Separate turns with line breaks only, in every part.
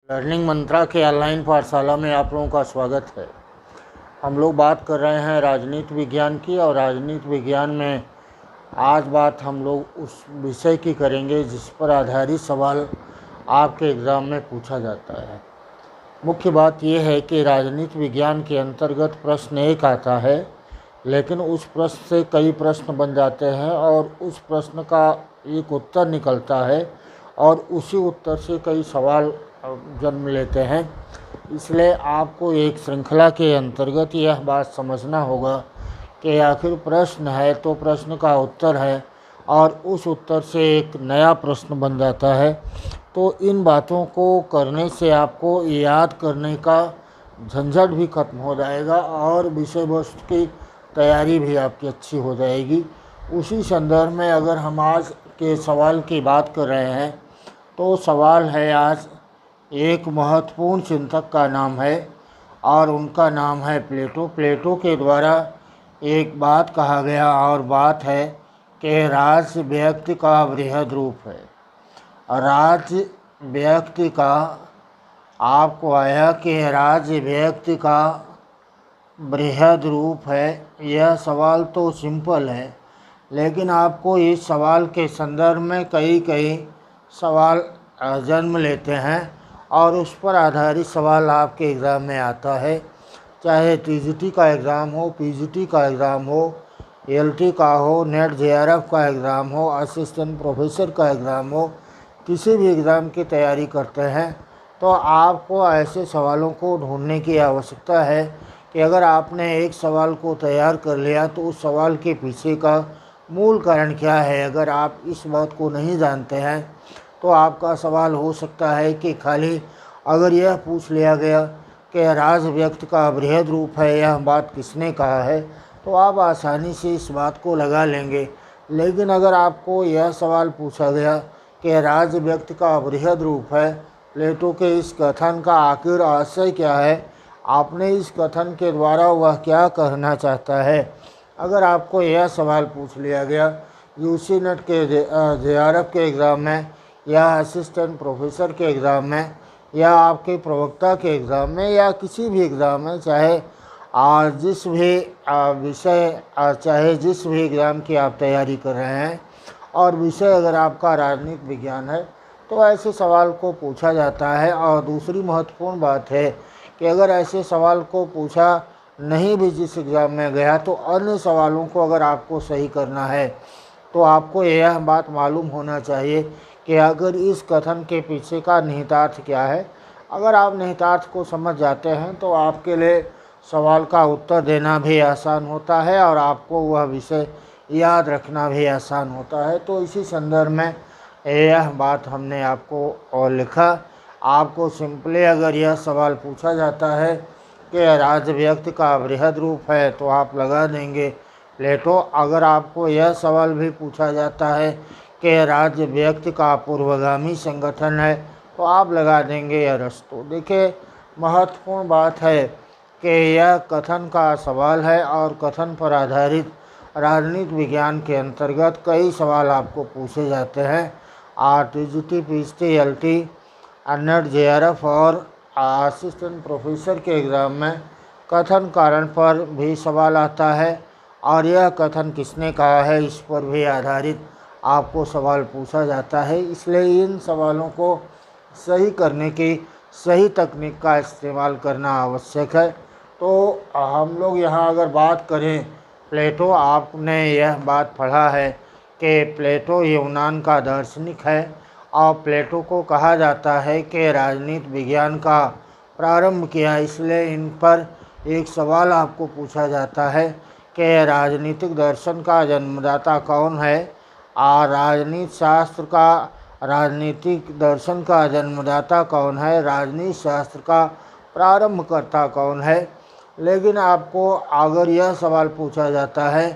Learning मंत्रा के online पाठशाला में आप लोगों का स्वागत है। हम लोग बात कर रहे हैं राजनीति विज्ञान की, और राजनीति विज्ञान में आज बात हम लोग उस विषय की करेंगे जिस पर आधारित सवाल आपके एग्ज़ाम में पूछा जाता है। मुख्य बात यह है कि राजनीति विज्ञान के अंतर्गत प्रश्न एक आता है, लेकिन उस प्रश्न से कई प्रश्न बन जाते हैं और उस प्रश्न का एक उत्तर निकलता है और उसी उत्तर से कई सवाल जन्म लेते हैं। इसलिए आपको एक श्रृंखला के अंतर्गत यह बात समझना होगा कि आखिर प्रश्न है तो प्रश्न का उत्तर है, और उस उत्तर से एक नया प्रश्न बन जाता है। तो इन बातों को करने से आपको याद करने का झंझट भी खत्म हो जाएगा और विषय वस्तु की तैयारी भी आपकी अच्छी हो जाएगी। उसी संदर्भ में अगर हम आज के सवाल की बात कर रहे हैं तो सवाल है आज एक महत्वपूर्ण चिंतक का नाम है और उनका नाम है प्लेटो। प्लेटो के द्वारा एक बात कहा गया और बात है कि राज्य व्यक्ति का बृहद रूप है। राज्य व्यक्ति का आपको आया कि राज्य व्यक्ति का बृहद रूप है। यह सवाल तो सिंपल है, लेकिन आपको इस सवाल के संदर्भ में कई सवाल जन्म लेते हैं और उस पर आधारित सवाल आपके एग्ज़ाम में आता है। चाहे टीजीटी का एग्ज़ाम हो, पीजीटी का एग्ज़ाम हो, एलटी का हो, नेट जेआरएफ का एग्ज़ाम हो, असिस्टेंट प्रोफेसर का एग्ज़ाम हो, किसी भी एग्ज़ाम की तैयारी करते हैं तो आपको ऐसे सवालों को ढूंढने की आवश्यकता है कि अगर आपने एक सवाल को तैयार कर लिया तो उस सवाल के पीछे का मूल कारण क्या है। अगर आप इस बात को नहीं जानते हैं तो आपका सवाल हो सकता है कि खाली अगर यह पूछ लिया गया कि राज्य व्यक्ति का बृहद रूप है, यह बात किसने कहा है, तो आप आसानी से इस बात को लगा लेंगे। लेकिन अगर आपको यह सवाल पूछा गया कि राज्य व्यक्ति का बृहद रूप है, प्लेटो के इस कथन का आखिर आशय क्या है, आपने इस कथन के द्वारा वह क्या कहना चाहता है, अगर आपको यह सवाल पूछ लिया गया यूसी नेट के जेआरएफ के एग्ज़ाम में या असिस्टेंट प्रोफेसर के एग्ज़ाम में या आपके प्रवक्ता के एग्ज़ाम में या किसी भी एग्ज़ाम में, चाहे जिस भी विषय चाहे जिस भी एग्ज़ाम की आप तैयारी कर रहे हैं और विषय अगर आपका राजनीति विज्ञान है, तो ऐसे सवाल को पूछा जाता है। और दूसरी महत्वपूर्ण बात है कि अगर ऐसे सवाल को पूछा नहीं भी जिस एग्ज़ाम में गया तो अन्य सवालों को अगर आपको सही करना है तो आपको यह बात मालूम होना चाहिए कि अगर इस कथन के पीछे का निहितार्थ क्या है। अगर आप निहितार्थ को समझ जाते हैं तो आपके लिए सवाल का उत्तर देना भी आसान होता है और आपको वह विषय याद रखना भी आसान होता है। तो इसी संदर्भ में यह बात हमने आपको और लिखा। आपको सिंपली अगर यह सवाल पूछा जाता है कि राज्य व्यक्ति का बृहद रूप है तो आप लगा देंगे प्लेटो। अगर आपको यह सवाल भी पूछा जाता है कि राज्य व्यक्ति का पूर्वगामी संगठन है तो आप लगा देंगे अरस्तु। देखिए, महत्वपूर्ण बात है कि यह कथन का सवाल है और कथन पर आधारित राजनीति विज्ञान के अंतर्गत कई सवाल आपको पूछे जाते हैं। TGT, PGT, LT, net JRF और असिस्टेंट प्रोफेसर के एग्ज़ाम में कथन कारण पर भी सवाल आता है और यह कथन किसने कहा है इस पर भी आधारित आपको सवाल पूछा जाता है। इसलिए इन सवालों को सही करने की सही तकनीक का इस्तेमाल करना आवश्यक है। तो हम लोग यहाँ अगर बात करें प्लेटो, आपने यह बात पढ़ा है कि प्लेटो यूनान का दार्शनिक है और प्लेटो को कहा जाता है कि राजनीति विज्ञान का प्रारंभ किया। इसलिए इन पर एक सवाल आपको पूछा जाता है कि राजनीतिक दर्शन का जन्मदाता कौन है, और राजनीतिक दर्शन का जन्मदाता कौन है, राजनीति शास्त्र का प्रारंभकर्ता कौन है। लेकिन आपको अगर यह सवाल पूछा जाता है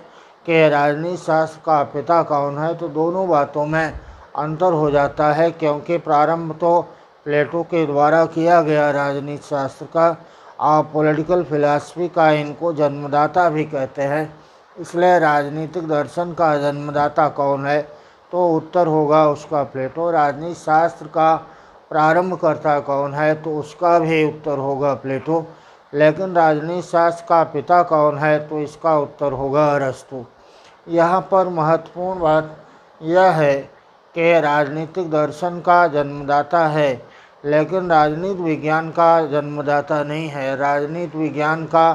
कि राजनीति शास्त्र का पिता कौन है, तो दोनों बातों में अंतर हो जाता है, क्योंकि प्रारंभ तो प्लेटो के द्वारा किया गया राजनीति शास्त्र का और पॉलिटिकल फिलॉसफी का इनको जन्मदाता भी कहते हैं। इसलिए राजनीतिक दर्शन का जन्मदाता कौन है, तो उत्तर होगा उसका प्लेटो। राजनीति शास्त्र का प्रारंभकर्ता कौन है, तो उसका भी उत्तर होगा प्लेटो। लेकिन राजनीति शास्त्र का पिता कौन है, तो इसका उत्तर होगा अरस्तु। यहाँ पर महत्वपूर्ण बात यह है कि राजनीतिक दर्शन का जन्मदाता है, लेकिन राजनीति विज्ञान का जन्मदाता नहीं है, राजनीति विज्ञान का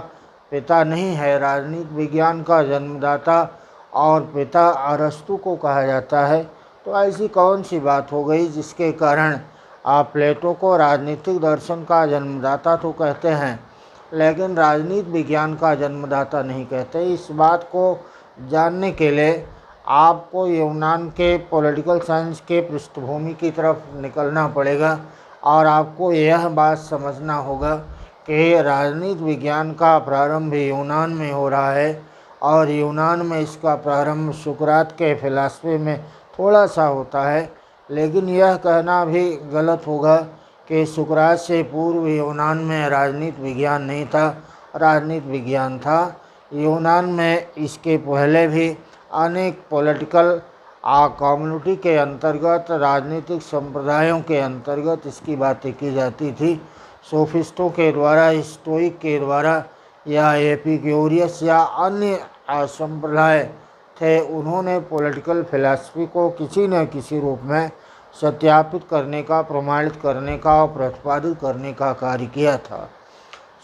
पिता नहीं है। राजनीति विज्ञान का जन्मदाता और पिता अरस्तु को कहा जाता है। तो ऐसी कौन सी बात हो गई जिसके कारण आप प्लेटो को राजनीतिक दर्शन का जन्मदाता तो कहते हैं, लेकिन राजनीति विज्ञान का जन्मदाता नहीं कहते। इस बात को जानने के लिए आपको यूनान के पॉलिटिकल साइंस के पृष्ठभूमि की तरफ निकलना पड़ेगा और आपको यह बात समझना होगा कि राजनीति विज्ञान का प्रारंभ यूनान में हो रहा है और यूनान में इसका प्रारंभ सुकरात के फिलॉसफी में थोड़ा सा होता है। लेकिन यह कहना भी गलत होगा कि सुकरात से पूर्व यूनान में राजनीति विज्ञान नहीं था, राजनीति विज्ञान था। यूनान में इसके पहले भी अनेक पॉलिटिकल कम्युनिटी के अंतर्गत, राजनीतिक संप्रदायों के अंतर्गत इसकी बातें की जाती थी। सोफिस्टों के द्वारा, स्टोइक के द्वारा या एपिक्यूरियस या अन्य संप्रदाय थे, उन्होंने पॉलिटिकल फिलॉसफी को किसी न किसी रूप में सत्यापित करने का, प्रमाणित करने का और प्रतिपादित करने का कार्य किया था।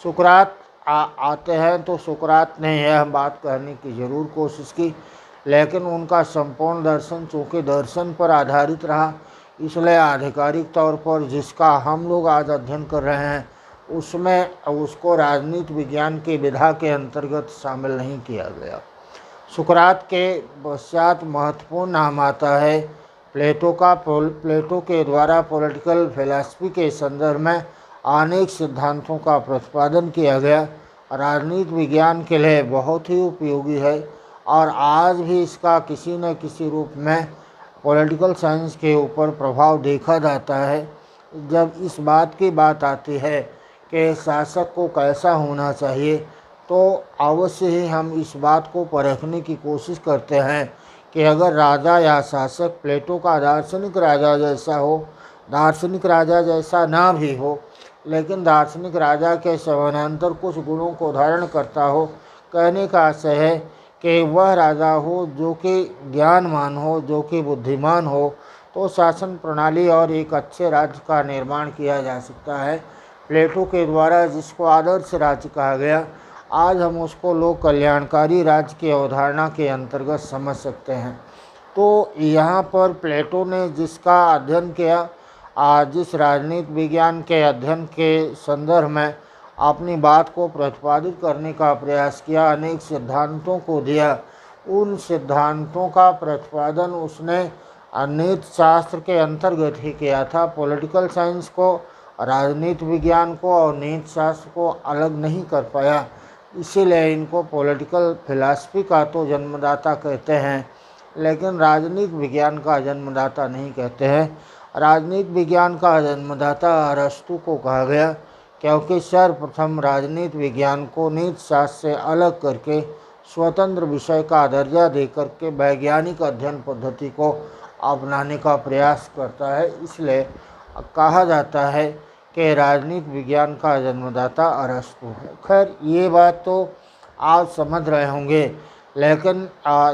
सुकरात आते हैं तो सुकरात ने यह बात कहने की ज़रूर कोशिश की, लेकिन उनका संपूर्ण दर्शन चूँकि दर्शन पर आधारित रहा, इसलिए आधिकारिक तौर पर जिसका हम लोग आज अध्ययन कर रहे हैं उसमें उसको राजनीति विज्ञान की विधा के अंतर्गत शामिल नहीं किया गया। सुकरात के पश्चात महत्वपूर्ण नाम आता है प्लेटो का। प्लेटो के द्वारा पॉलिटिकल फिलॉसफी के संदर्भ में अनेक सिद्धांतों का प्रतिपादन किया गया, राजनीति विज्ञान के लिए बहुत ही उपयोगी है और आज भी इसका किसी न किसी रूप में पॉलिटिकल साइंस के ऊपर प्रभाव देखा जाता है। जब इस बात की बात आती है कि शासक को कैसा होना चाहिए, तो अवश्य ही हम इस बात को परखने की कोशिश करते हैं कि अगर राजा या शासक प्लेटो का दार्शनिक राजा जैसा हो, दार्शनिक राजा जैसा ना भी हो, लेकिन दार्शनिक राजा के समानांतर कुछ गुणों को धारण करता हो, कहने का आशय है कि वह राजा हो जो कि ज्ञानमान हो, जो कि बुद्धिमान हो, तो शासन प्रणाली और एक अच्छे राज्य का निर्माण किया जा सकता है। प्लेटो के द्वारा जिसको आदर्श राज्य कहा गया, आज हम उसको लोक कल्याणकारी राज्य की अवधारणा के अंतर्गत समझ सकते हैं। तो यहाँ पर प्लेटो ने जिसका अध्ययन किया, जिस राजनीति विज्ञान के अध्ययन के संदर्भ में अपनी बात को प्रतिपादित करने का प्रयास किया, अनेक सिद्धांतों को दिया, उन सिद्धांतों का प्रतिपादन उसने नीति शास्त्र के अंतर्गत ही किया था। पॉलिटिकल साइंस को, राजनीति विज्ञान को और नीति शास्त्र को अलग नहीं कर पाया, इसीलिए इनको पॉलिटिकल फिलॉसफी का तो जन्मदाता कहते हैं, लेकिन राजनीति विज्ञान का जन्मदाता नहीं कहते हैं। राजनीति विज्ञान का जन्मदाता अरस्तु को कहा गया, क्योंकि सर्वप्रथम राजनीति विज्ञान को नीति शास्त्र से अलग करके स्वतंत्र विषय का दर्जा देकर के वैज्ञानिक अध्ययन पद्धति को अपनाने का प्रयास करता है, इसलिए कहा जाता है कि राजनीति विज्ञान का जन्मदाता अरस्तु है। खैर, ये बात तो आप समझ रहे होंगे, लेकिन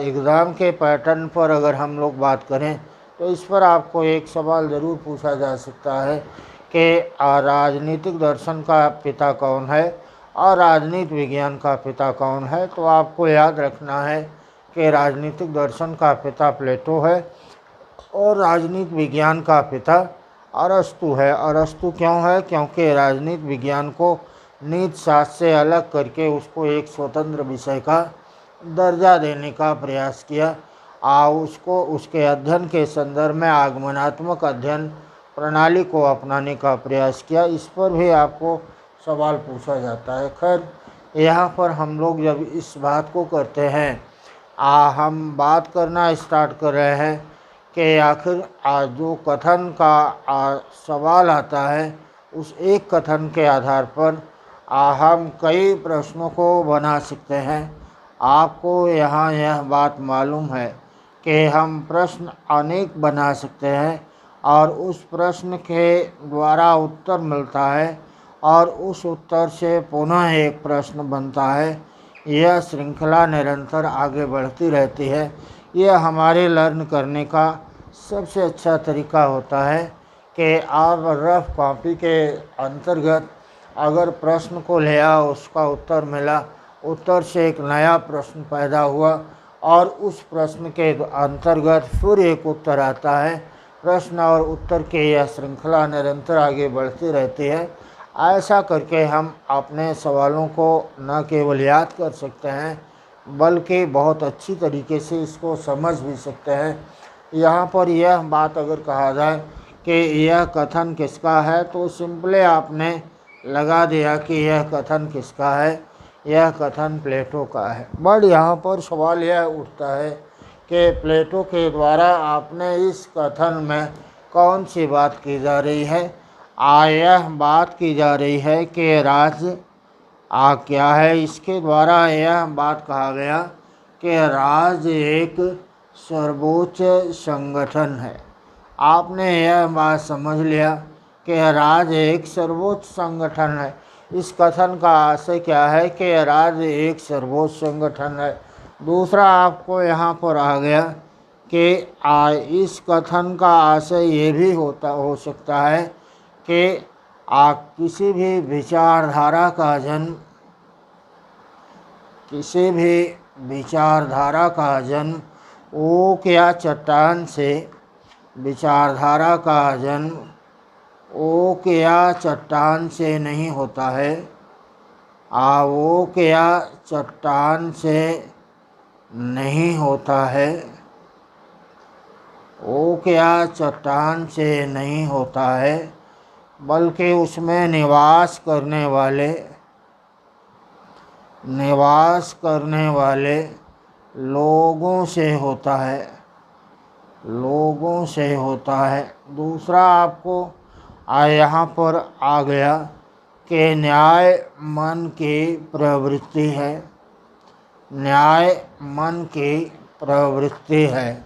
एग्ज़ाम के पैटर्न पर अगर हम लोग बात करें तो इस पर आपको एक सवाल ज़रूर पूछा जा सकता है कि राजनीतिक दर्शन का पिता कौन है और राजनीति विज्ञान का पिता कौन है। तो आपको याद रखना है कि राजनीतिक दर्शन का पिता प्लेटो है और राजनीति विज्ञान का पिता अरस्तु है। अरस्तु क्यों है? क्योंकि राजनीति विज्ञान को नीति शास्त्र से अलग करके उसको एक स्वतंत्र विषय का दर्जा देने का प्रयास किया। उसको उसके अध्ययन के संदर्भ में आगमनात्मक अध्ययन प्रणाली को अपनाने का प्रयास किया। इस पर भी आपको सवाल पूछा जाता है। खैर, यहाँ पर हम लोग जब इस बात को करते हैं, हम बात करना स्टार्ट कर रहे हैं कि आखिर जो कथन का सवाल आता है, उस एक कथन के आधार पर हम कई प्रश्नों को बना सकते हैं। आपको यहाँ यह बात मालूम है कि हम प्रश्न अनेक बना सकते हैं और उस प्रश्न के द्वारा उत्तर मिलता है और उस उत्तर से पुनः एक प्रश्न बनता है। यह श्रृंखला निरंतर आगे बढ़ती रहती है। यह हमारे लर्न करने का सबसे अच्छा तरीका होता है कि आप रफ कॉपी के अंतर्गत अगर प्रश्न को लिया, उसका उत्तर मिला, उत्तर से एक नया प्रश्न पैदा हुआ और उस प्रश्न के अंतर्गत फिर एक उत्तर आता है। प्रश्न और उत्तर की यह श्रृंखला निरंतर आगे बढ़ती रहती है। ऐसा करके हम अपने सवालों को न केवल याद कर सकते हैं बल्कि बहुत अच्छी तरीके से इसको समझ भी सकते हैं। यहाँ पर यह बात अगर कहा जाए कि यह कथन किसका है, तो सिंपली आपने लगा दिया कि यह कथन किसका है, यह कथन प्लेटो का है। बट यहाँ पर सवाल यह उठता है कि प्लेटो के द्वारा आपने इस कथन में कौन सी बात की जा रही है। यह बात की जा रही है कि राज्य क्या है। इसके द्वारा यह बात कहा गया कि राज्य एक सर्वोच्च संगठन है। आपने यह बात समझ लिया कि राज्य एक सर्वोच्च संगठन है। इस कथन का आशय क्या है कि राज्य एक सर्वोच्च संगठन है। दूसरा आपको यहाँ पर आ गया कि इस कथन का आशय ये भी हो सकता है कि किसी भी विचारधारा का जन्म ओक या चट्टान से, विचारधारा का जन्म ओक या चट्टान से नहीं होता है। ओक या चट्टान से नहीं होता है। ओक या चट्टान से नहीं होता है, बल्कि उसमें निवास करने वाले लोगों से होता है। दूसरा आपको यहाँ पर आ गया कि न्याय मन की प्रवृत्ति है। न्याय मन की प्रवृत्ति है।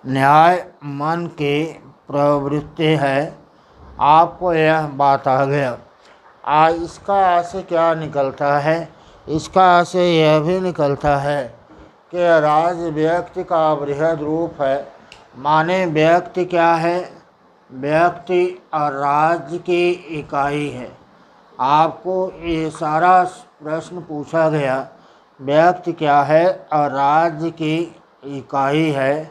न्याय मन की प्रवृत्ति है। आपको यह बात आ गया। इसका आशय क्या निकलता है। इसका आशय यह भी निकलता है कि राज्य व्यक्ति का बृहद रूप है। माने व्यक्ति क्या है, व्यक्ति और राज्य की इकाई है। आपको ये सारा प्रश्न पूछा गया, व्यक्ति क्या है और राज्य की इकाई है।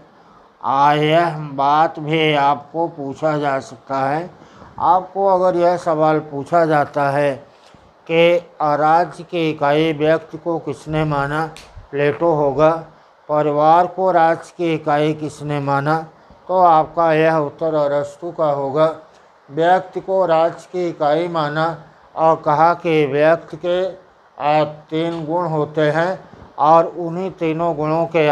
यह बात भी आपको पूछा जा सकता है। आपको अगर यह सवाल पूछा जाता है कि राज्य की इकाई व्यक्ति को किसने माना, प्लेटो होगा। परिवार को राज्य की इकाई किसने माना, तो आपका यह उत्तर अरस्तु का होगा। व्यक्ति को राज्य की इकाई माना और कहा कि व्यक्ति के 3 गुण होते हैं और उन्हीं तीनों गुणों के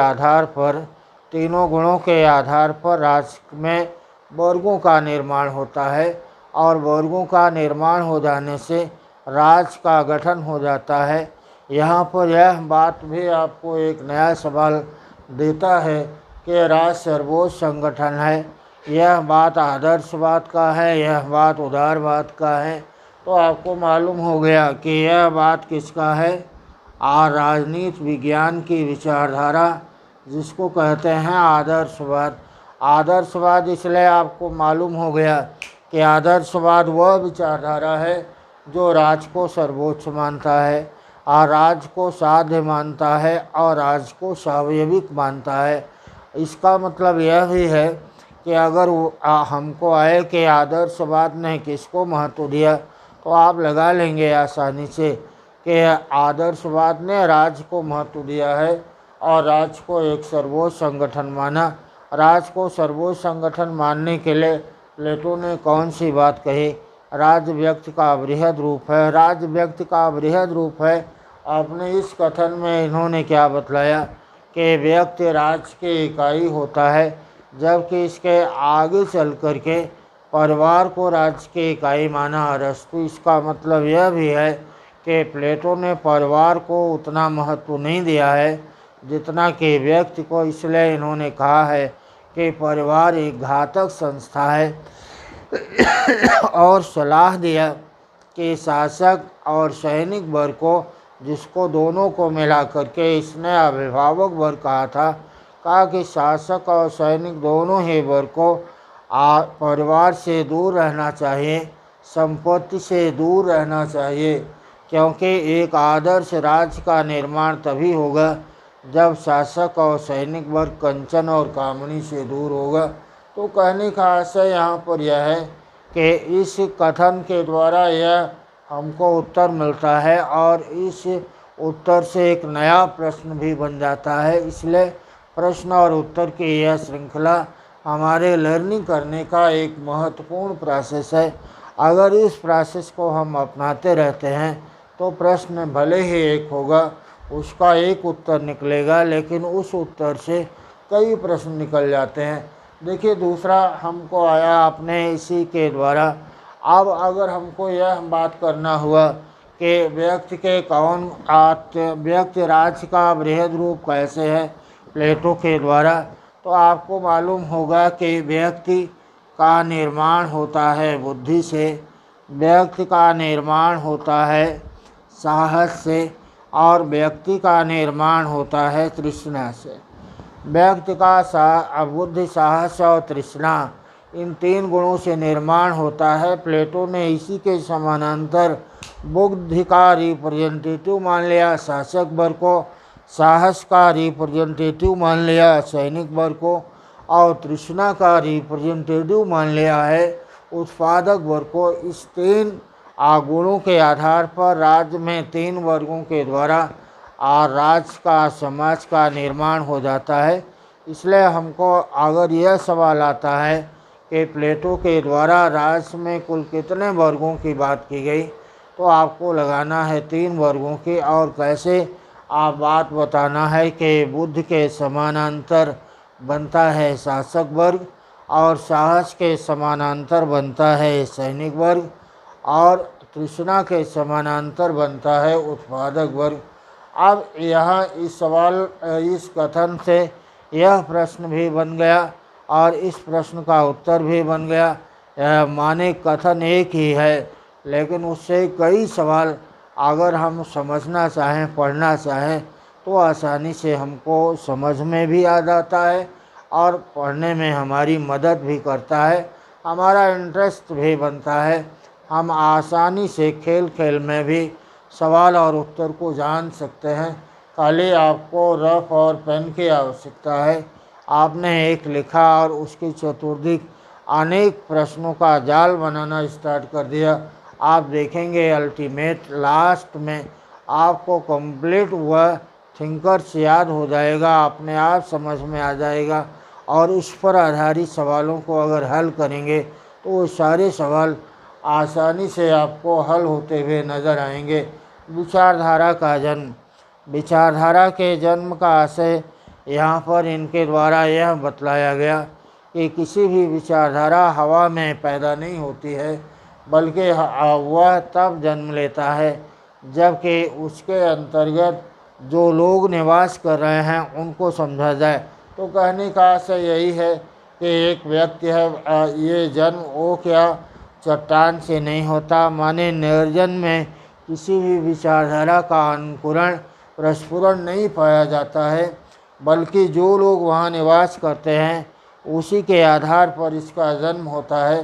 आधार पर राज्य में वर्गों का निर्माण होता है और वर्गों का निर्माण हो जाने से राज्य का गठन हो जाता है। यहाँ पर यह बात भी आपको एक नया सवाल देता है कि राज्य सर्वोच्च संगठन है। यह बात आदर्शवाद का है, यह बात उदारवाद का है। तो आपको मालूम हो गया कि यह बात किसका है। राजनीति विज्ञान की विचारधारा, जिसको कहते हैं आदर्शवाद। आदर्शवाद इसलिए आपको मालूम हो गया कि आदर्शवाद वह विचारधारा है जो राज्य को सर्वोच्च मानता है और राज्य को साध्य मानता है और राज्य को स्वाभाविक मानता है। इसका मतलब यह भी है कि अगर हमको आए कि आदर्शवाद ने किसको महत्व दिया, तो आप लगा लेंगे आसानी से कि आदर्शवाद ने राज्य को महत्व दिया है और राज्य को एक सर्वोच्च संगठन माना। राज्य को सर्वोच्च संगठन मानने के लिए प्लेटो ने कौन सी बात कही, राज्य व्यक्ति का बृहद रूप है। राज्य व्यक्ति का बृहद रूप है। आपने इस कथन में इन्होंने क्या बतलाया कि व्यक्ति राज्य की इकाई होता है, जबकि इसके आगे चल कर के परिवार को राज्य की इकाई माना अरस्तु। इसका मतलब यह भी है कि प्लेटो ने परिवार को उतना महत्व नहीं दिया है जितना कि व्यक्ति को। इसलिए इन्होंने कहा है कि परिवार एक घातक संस्था है और सलाह दिया कि शासक और सैनिक वर्ग को, जिसको दोनों को मिला करके इसने अभिभावक वर्ग कहा कि शासक और सैनिक दोनों ही वर्ग को परिवार से दूर रहना चाहिए, संपत्ति से दूर रहना चाहिए, क्योंकि एक आदर्श राज्य का निर्माण तभी होगा जब शासक और सैनिक वर्ग कंचन और कामनी से दूर होगा। तो कहने का आशय यहाँ पर यह है कि इस कथन के द्वारा यह हमको उत्तर मिलता है और इस उत्तर से एक नया प्रश्न भी बन जाता है। इसलिए प्रश्न और उत्तर की यह श्रृंखला हमारे लर्निंग करने का एक महत्वपूर्ण प्रोसेस है। अगर इस प्रोसेस को हम अपनाते रहते हैं तो प्रश्न भले ही एक होगा, उसका एक उत्तर निकलेगा, लेकिन उस उत्तर से कई प्रश्न निकल जाते हैं। देखिए, दूसरा हमको आया अपने इसी के द्वारा। अब अगर हमको यह बात करना हुआ कि व्यक्ति राज्य का बृहद रूप कैसे है प्लेटो के द्वारा, तो आपको मालूम होगा कि व्यक्ति का निर्माण होता है बुद्धि से, व्यक्ति का निर्माण होता है साहस से और व्यक्ति का निर्माण होता है तृष्णा से। व्यक्ति का बुद्धि, साहस और तृष्णा, इन तीन गुणों से निर्माण होता है। प्लेटो ने इसी के समानांतर बुद्धि का रिप्रेजेंटेटिव मान लिया शासक वर्ग को, साहस का रिप्रेजेंटेटिव मान लिया सैनिक वर्ग को और तृष्णा का रिप्रेजेंटेटिव मान लिया है उत्पादक वर्ग को। इस तीन गुणों के आधार पर राज्य में तीन वर्गों के द्वारा राज्य का, समाज का निर्माण हो जाता है। इसलिए हमको अगर यह सवाल आता है कि प्लेटो के द्वारा राज्य में कुल कितने वर्गों की बात की गई, तो आपको लगाना है तीन वर्गों की। और कैसे आप बात बताना है कि बुद्ध के समानांतर बनता है शासक वर्ग और साहस के समानांतर बनता है सैनिक वर्ग और तृष्णा के समानांतर बनता है उत्पादक वर्ग। अब यहाँ इस कथन से यह प्रश्न भी बन गया और इस प्रश्न का उत्तर भी बन गया। माने कथन एक ही है, लेकिन उससे कई सवाल अगर हम समझना चाहें, पढ़ना चाहें, तो आसानी से हमको समझ में भी आ जाता है और पढ़ने में हमारी मदद भी करता है, हमारा इंटरेस्ट भी बनता है। हम आसानी से खेल खेल में भी सवाल और उत्तर को जान सकते हैं। खाली आपको रफ और पेन की आवश्यकता है। आपने एक लिखा और उसकी चतुर्दिक अनेक प्रश्नों का जाल बनाना स्टार्ट कर दिया, आप देखेंगे अल्टीमेट लास्ट में आपको कंप्लीट वह थिंकर्स याद हो जाएगा, अपने आप समझ में आ जाएगा और उस पर आधारित सवालों को अगर हल करेंगे तो वो सारे सवाल आसानी से आपको हल होते हुए नज़र आएंगे। विचारधारा का जन्म, विचारधारा के जन्म का आशय यहाँ पर इनके द्वारा यह बतलाया गया कि किसी भी विचारधारा हवा में पैदा नहीं होती है, बल्कि वह तब जन्म लेता है जबकि उसके अंतर्गत जो लोग निवास कर रहे हैं उनको समझा जाए। तो कहने का आशय यही है कि एक व्यक्ति है, ये जन्म वो क्या चट्टान से नहीं होता, माने निर्जन में किसी भी विचारधारा का अनुकरण प्रस्फुरण नहीं पाया जाता है, बल्कि जो लोग वहाँ निवास करते हैं उसी के आधार पर इसका जन्म होता है।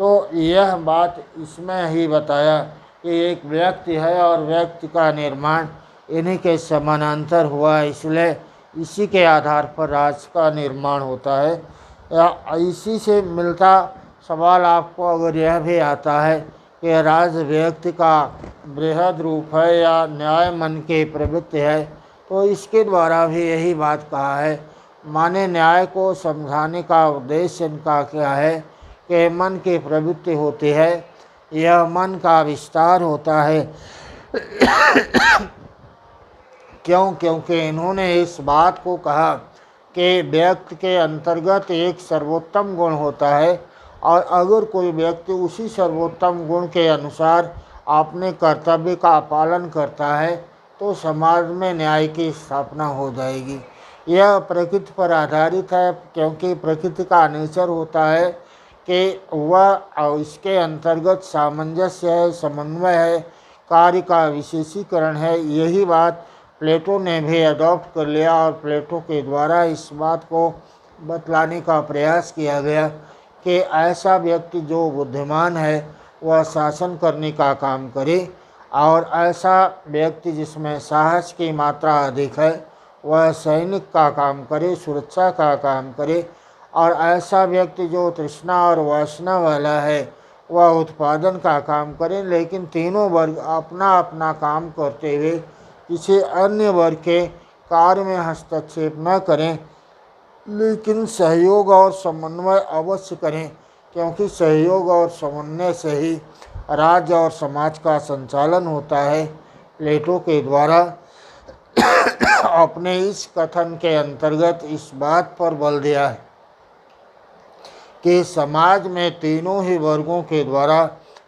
तो यह बात इसमें ही बताया कि एक व्यक्ति है और व्यक्ति का निर्माण इन्हीं के समानांतर हुआ, इसलिए इसी के आधार पर राज्य का निर्माण होता है। या इसी से मिलता सवाल आपको अगर यह भी आता है कि राज्य व्यक्ति का बृहद रूप है या न्याय मन की प्रवृत्ति है, तो इसके द्वारा भी यही बात कहा है। माने न्याय को समझाने का उद्देश्य इनका क्या है कि मन की प्रवृत्ति होती है, यह मन का विस्तार होता है। क्योंकि इन्होंने इस बात को कहा कि व्यक्ति के अंतर्गत एक सर्वोत्तम गुण होता है और अगर कोई व्यक्ति उसी सर्वोत्तम गुण के अनुसार अपने कर्तव्य का पालन करता है तो समाज में न्याय की स्थापना हो जाएगी। यह प्रकृति पर आधारित है, क्योंकि प्रकृति का नेचर होता है कि वह इसके अंतर्गत सामंजस्य है, समन्वय है, कार्य का विशेषीकरण है। यही बात प्लेटो ने भी अडॉप्ट कर लिया और प्लेटो के द्वारा इस बात को बतलाने का प्रयास किया गया कि ऐसा व्यक्ति जो बुद्धिमान है वह शासन करने का काम करे, और ऐसा व्यक्ति जिसमें साहस की मात्रा अधिक है वह सैनिक का काम करे, सुरक्षा का काम करे, और ऐसा व्यक्ति जो तृष्णा और वासना वाला है वह उत्पादन का काम करे। लेकिन तीनों वर्ग अपना अपना काम करते हुए किसी अन्य वर्ग के कार्य में हस्तक्षेप न करें, लेकिन सहयोग और समन्वय अवश्य करें, क्योंकि सहयोग और समन्वय से ही राज्य और समाज का संचालन होता है। प्लेटो के द्वारा अपने इस कथन के अंतर्गत इस बात पर बल दिया है कि समाज में तीनों ही वर्गों के द्वारा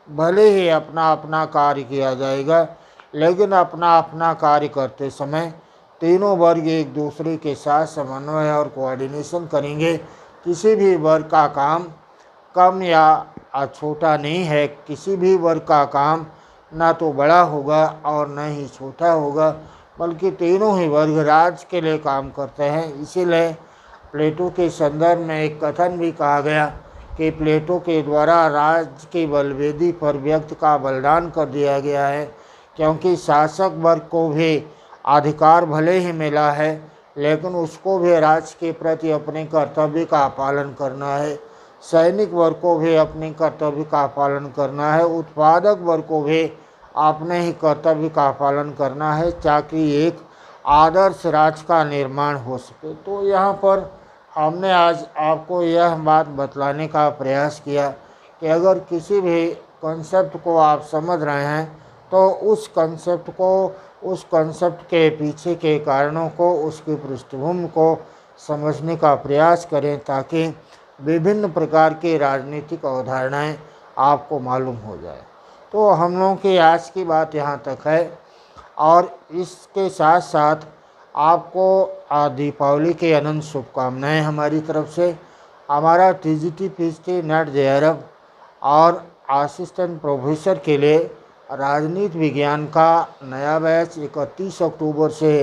भले ही अपना अपना कार्य किया जाएगा, लेकिन अपना अपना कार्य करते समय तीनों वर्ग एक दूसरे के साथ समन्वय और कोऑर्डिनेशन करेंगे। किसी भी वर्ग का काम कम या छोटा नहीं है, किसी भी वर्ग का काम ना तो बड़ा होगा और न ही छोटा होगा, बल्कि तीनों ही वर्ग राज्य के लिए काम करते हैं। इसीलिए प्लेटो के संदर्भ में एक कथन भी कहा गया कि प्लेटो के द्वारा राज्य की बलवेदी पर व्यक्ति का बलिदान कर दिया गया है, क्योंकि शासक वर्ग को भी अधिकार भले ही मिला है, लेकिन उसको भी राज्य के प्रति अपने कर्तव्य का पालन करना है। सैनिक वर्ग को भी अपने कर्तव्य का पालन करना है, उत्पादक वर्ग को भी अपने ही कर्तव्य का पालन करना है, ताकि एक आदर्श राज्य का निर्माण हो सके। तो यहाँ पर हमने आज आपको यह बात बतलाने का प्रयास किया कि अगर किसी भी कॉन्सेप्ट को आप समझ रहे हैं तो उस कॉन्सेप्ट के पीछे के कारणों को, उसकी पृष्ठभूमि को समझने का प्रयास करें, ताकि विभिन्न प्रकार की राजनीतिक अवधारणाएं आपको मालूम हो जाए। तो हम लोगों की आज की बात यहाँ तक है, और इसके साथ साथ आपको दीपावली की अनंत शुभकामनाएं हमारी तरफ से। हमारा TGT PhD नेट JRF और असिस्टेंट प्रोफेसर के लिए राजनीति विज्ञान का नया बैच 31 अक्टूबर से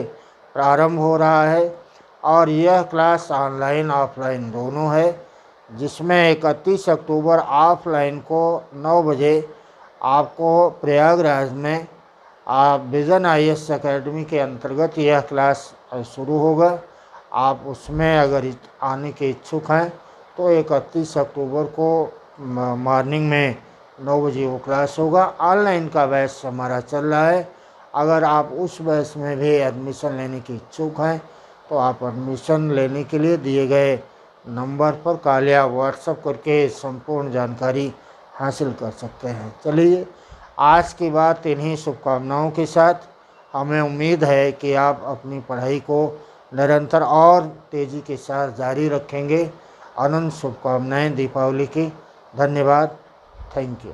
प्रारंभ हो रहा है, और यह क्लास ऑनलाइन ऑफलाइन दोनों है, जिसमें 31 अक्टूबर ऑफलाइन को 9 बजे आपको प्रयागराज में विज़न IAS एकेडमी के अंतर्गत यह क्लास शुरू होगा। आप उसमें अगर आने के इच्छुक हैं तो 31 अक्टूबर को मॉर्निंग में 9 बजे वो क्लास होगा। ऑनलाइन का बैच हमारा चल रहा है। अगर आप उस बैच में भी एडमिशन लेने के इच्छुक हैं तो आप एडमिशन लेने के लिए दिए गए नंबर पर कॉल या व्हाट्सएप करके संपूर्ण जानकारी हासिल कर सकते हैं। चलिए, आज की बात इन्हीं शुभकामनाओं के साथ, हमें उम्मीद है कि आप अपनी पढ़ाई को निरंतर और तेज़ी के साथ जारी रखेंगे। अनंत शुभकामनाएं दीपावली की। धन्यवाद। Thank you.